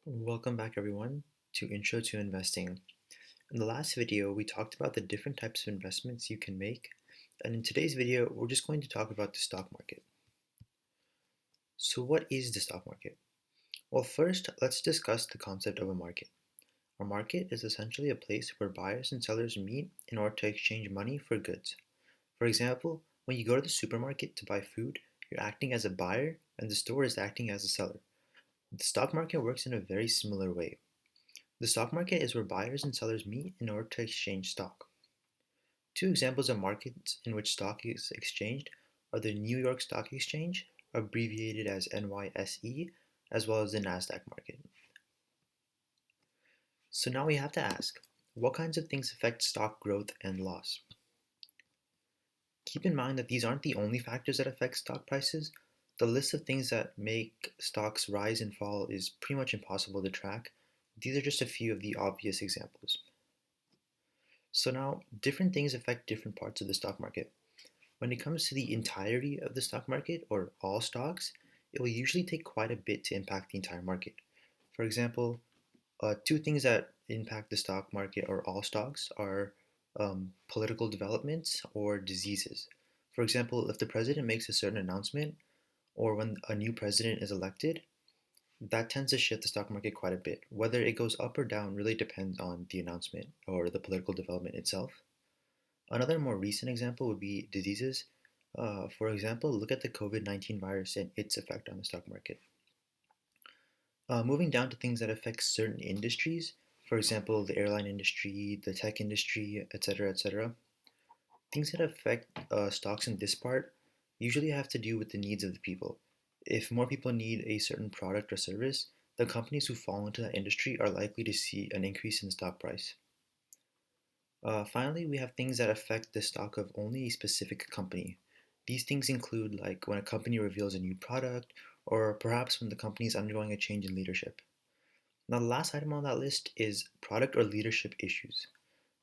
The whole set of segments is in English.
Welcome back everyone to Intro to Investing. In the last video, we talked about the different types of investments you can make, and in today's video, we're just going to talk about the stock market. So what is the stock market? Well, first, let's discuss the concept of a market. A market is essentially a place where buyers and sellers meet in order to exchange money for goods. For example, when you go to the supermarket to buy food, you're acting as a buyer and the store is acting as a seller. The stock market works in a very similar way. The stock market is where buyers and sellers meet in order to exchange stock. Two examples of markets in which stock is exchanged are the New York Stock Exchange, abbreviated as NYSE, as well as the NASDAQ market. So now we have to ask, what kinds of things affect stock growth and loss? Keep in mind that these aren't the only factors that affect stock prices. The list of things that make stocks rise and fall is pretty much impossible to track. These are just a few of the obvious examples. So now, different things affect different parts of the stock market. When it comes to the entirety of the stock market, or all stocks, it will usually take quite a bit to impact the entire market. For example, two things that impact the stock market or all stocks are political developments or diseases. For example, if the president makes a certain announcement or when a new president is elected, that tends to shift the stock market quite a bit. Whether it goes up or down really depends on the announcement or the political development itself. Another more recent example would be diseases. For example, look at the COVID-19 virus and its effect on the stock market. Moving down to things that affect certain industries, for example, the airline industry, the tech industry, etc., etc. Things that affect stocks in this part usually have to do with the needs of the people. If more people need a certain product or service, the companies who fall into that industry are likely to see an increase in the stock price. Finally, we have things that affect the stock of only a specific company. These things include like when a company reveals a new product, or perhaps when the company is undergoing a change in leadership. Now, the last item on that list is product or leadership issues.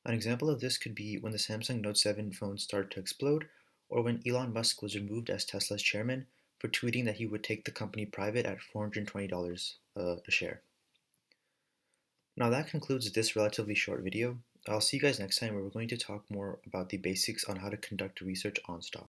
An example of this could be when the Samsung Note 7 phone started to explode, or when Elon Musk was removed as Tesla's chairman for tweeting that he would take the company private at $420 a share. Now that concludes this relatively short video. I'll see you guys next time where we're going to talk more about the basics on how to conduct research on stocks.